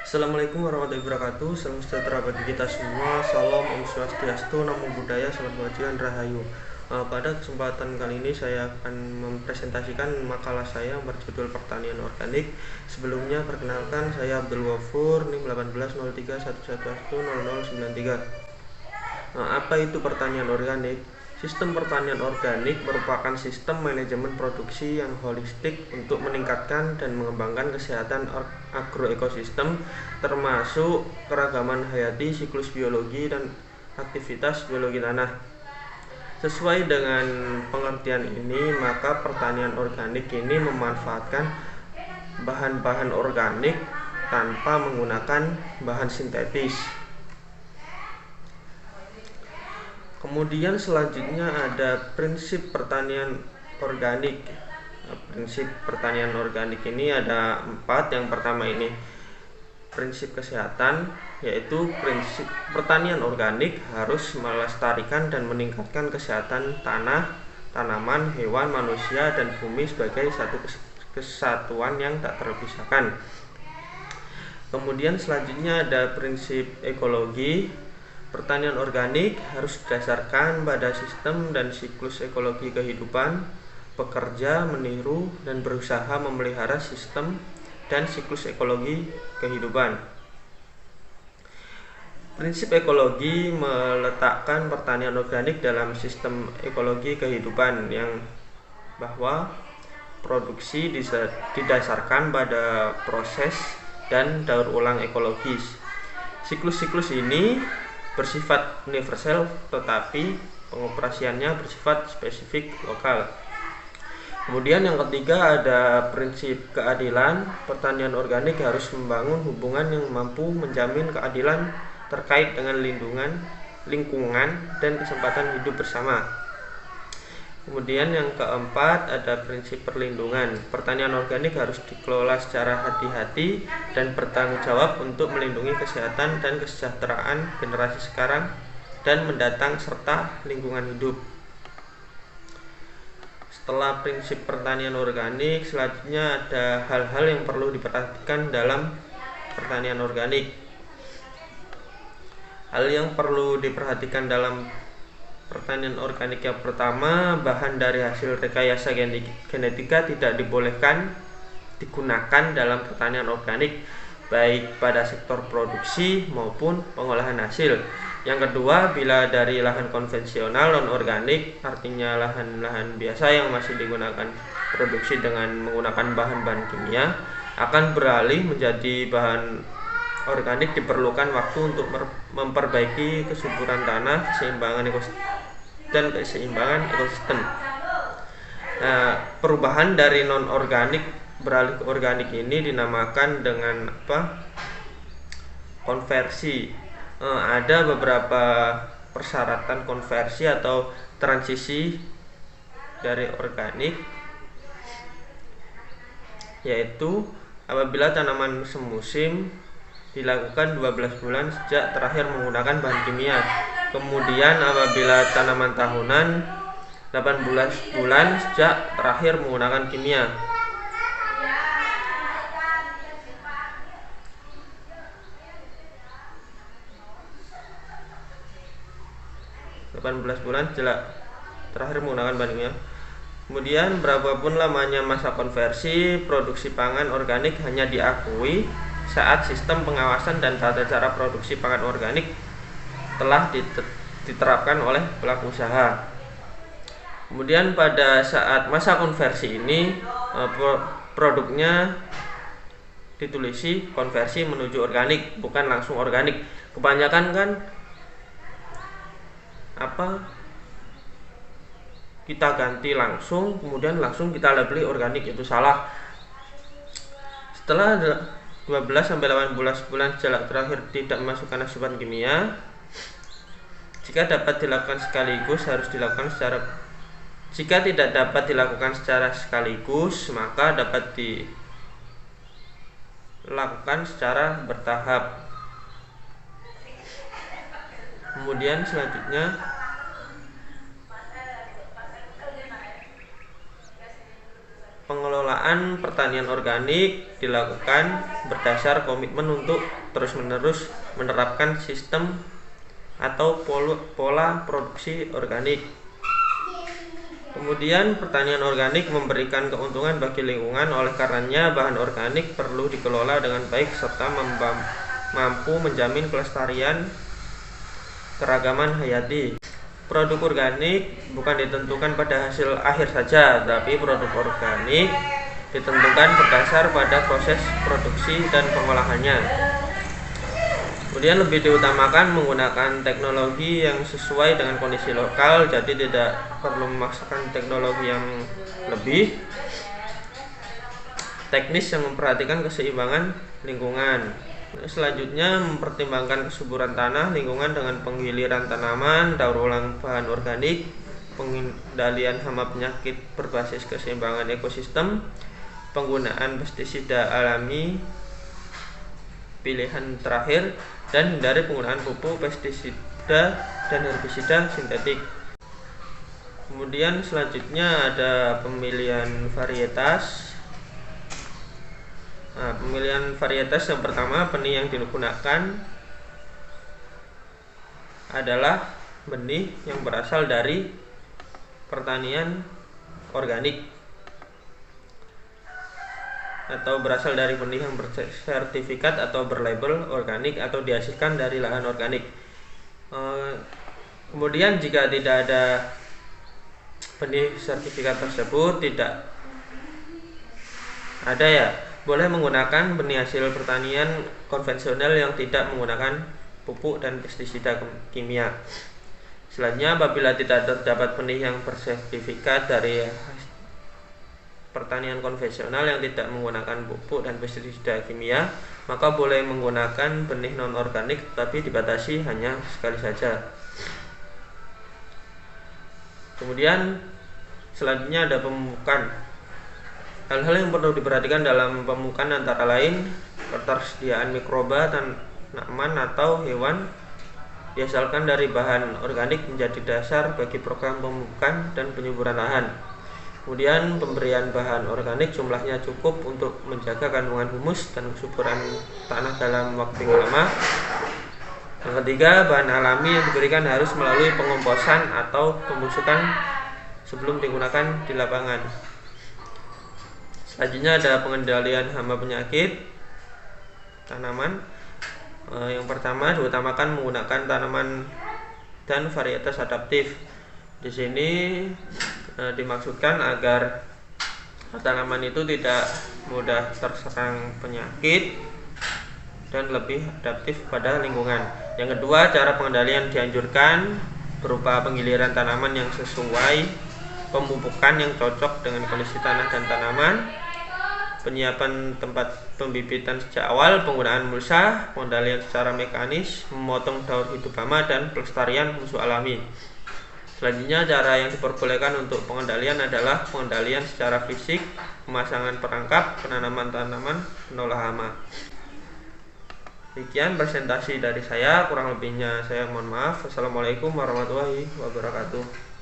Assalamualaikum warahmatullahi wabarakatuh. Salam sejahtera bagi kita semua. Salam Om Swastiastu, Namo Buddhaya, Salam Kebajikan, Rahayu. Pada kesempatan kali ini saya akan mempresentasikan makalah saya yang berjudul Pertanian Organik. Sebelumnya perkenalkan, saya Abdul Ghafur, NIM 180311110093. Apa itu pertanian organik? Sistem pertanian organik merupakan sistem manajemen produksi yang holistik untuk meningkatkan dan mengembangkan kesehatan agroekosistem, termasuk keragaman hayati, siklus biologi, dan aktivitas biologi tanah. Sesuai dengan pengertian ini, maka pertanian organik ini memanfaatkan bahan-bahan organik tanpa menggunakan bahan sintetis. Kemudian selanjutnya ada prinsip pertanian organik. Prinsip pertanian organik ini ada 4. Yang pertama ini prinsip kesehatan, yaitu prinsip pertanian organik harus melestarikan dan meningkatkan kesehatan tanah, tanaman, hewan, manusia, dan bumi sebagai satu kesatuan yang tak terpisahkan. Kemudian selanjutnya ada prinsip ekologi. Pertanian organik harus didasarkan pada sistem dan siklus ekologi kehidupan, bekerja, meniru, dan berusaha memelihara sistem dan siklus ekologi kehidupan. Prinsip ekologi meletakkan pertanian organik dalam sistem ekologi kehidupan yang bahwa produksi didasarkan pada proses dan daur ulang ekologis. Siklus-siklus ini bersifat universal, tetapi pengoperasiannya bersifat spesifik lokal. Kemudian yang ketiga ada prinsip keadilan. Pertanian organik harus membangun hubungan yang mampu menjamin keadilan terkait dengan lingkungan dan kesempatan hidup bersama. Kemudian yang keempat ada prinsip perlindungan. Pertanian organik harus dikelola secara hati-hati dan bertanggung jawab untuk melindungi kesehatan dan kesejahteraan generasi sekarang dan mendatang serta lingkungan hidup. Setelah prinsip pertanian organik, selanjutnya ada hal-hal yang perlu diperhatikan dalam pertanian organik. Hal yang perlu diperhatikan dalam pertanian organik yang pertama, bahan dari hasil rekayasa genetika tidak dibolehkan digunakan dalam pertanian organik, baik pada sektor produksi maupun pengolahan hasil. Yang kedua, bila dari lahan konvensional non-organik, artinya lahan-lahan biasa yang masih digunakan produksi dengan menggunakan bahan-bahan kimia, akan beralih menjadi bahan organik diperlukan waktu untuk memperbaiki kesuburan tanah, keseimbangan ekosistem. Perubahan dari non organik beralih ke organik ini dinamakan dengan konversi. Ada beberapa persyaratan konversi atau transisi dari organik, yaitu apabila tanaman semusim dilakukan 12 bulan sejak terakhir menggunakan bahan kimia. Kemudian apabila tanaman tahunan 18 bulan sejak terakhir menggunakan kimia. Terakhir menggunakan bahan kimia. Kemudian berapapun lamanya masa konversi, produksi pangan organik hanya diakui saat sistem pengawasan dan tata cara produksi pangan organik telah diterapkan oleh pelaku usaha. Kemudian pada saat masa konversi ini, produknya ditulisi konversi menuju organik, bukan langsung organik. Kebanyakan kan kita ganti langsung, kemudian langsung kita labeli organik, itu salah. Setelah 12-18 bulan sejak terakhir tidak memasukkan asupan kimia, jika dapat dilakukan sekaligus harus dilakukan jika tidak dapat dilakukan secara sekaligus, maka dapat dilakukan secara bertahap. Kemudian selanjutnya pengelolaan Pengelolaan pertanian organik dilakukan berdasar komitmen untuk terus-menerus menerapkan sistem atau pola produksi organik. Kemudian pertanian organik memberikan keuntungan bagi lingkungan, oleh karenanya bahan organik perlu dikelola dengan baik serta mampu menjamin kelestarian keragaman hayati. Produk organik bukan ditentukan pada hasil akhir saja, tapi produk organik ditentukan berdasar pada proses produksi dan pengolahannya. Kemudian lebih diutamakan menggunakan teknologi yang sesuai dengan kondisi lokal, jadi tidak perlu memaksakan teknologi yang lebih teknis yang memperhatikan keseimbangan lingkungan. Selanjutnya mempertimbangkan kesuburan tanah, lingkungan dengan penggiliran tanaman, daur ulang bahan organik, pengendalian hama penyakit berbasis keseimbangan ekosistem, penggunaan pestisida alami pilihan terakhir, dan hindari penggunaan pupuk, pestisida, dan herbisida sintetik. Kemudian selanjutnya ada pemilihan varietas. Pemilihan varietas yang pertama, benih yang digunakan adalah benih yang berasal dari pertanian organik atau berasal dari benih yang bersertifikat atau berlabel organik atau dihasilkan dari lahan organik. Kemudian jika tidak ada benih sertifikat tersebut, tidak ada ya, boleh menggunakan benih hasil pertanian konvensional yang tidak menggunakan pupuk dan pestisida kimia. Selanjutnya, apabila tidak terdapat benih yang bersertifikat dari pertanian konvensional yang tidak menggunakan pupuk dan pestisida kimia, maka boleh menggunakan benih non-organik, tapi dibatasi hanya sekali saja. Kemudian selanjutnya ada pemupukan. Hal-hal yang perlu diperhatikan dalam pemupukan antara lain ketersediaan mikroba, tanaman atau hewan dihasilkan dari bahan organik menjadi dasar bagi program pemupukan dan penyuburan lahan. Kemudian pemberian bahan organik jumlahnya cukup untuk menjaga kandungan humus dan kesuburan tanah dalam waktu yang lama. Yang ketiga, bahan alami yang diberikan harus melalui pengomposan atau pembusukan sebelum digunakan di lapangan. Selanjutnya ada pengendalian hama penyakit tanaman. Yang pertama, diutamakan menggunakan tanaman dan varietas adaptif. Di sini dimaksudkan agar tanaman itu tidak mudah terserang penyakit dan lebih adaptif pada lingkungan. Yang kedua, cara pengendalian dianjurkan berupa penggiliran tanaman yang sesuai, pemupukan yang cocok dengan kondisi tanah dan tanaman, penyiapan tempat pembibitan sejak awal, penggunaan mulsa, pengendalian secara mekanis, memotong daur hidup hama, dan pelestarian musuh alami. Selanjutnya, cara yang diperbolehkan untuk pengendalian adalah pengendalian secara fisik, pemasangan perangkap, penanaman tanaman penolak hama. Demikian presentasi dari saya, kurang lebihnya saya mohon maaf. Wassalamualaikum warahmatullahi wabarakatuh.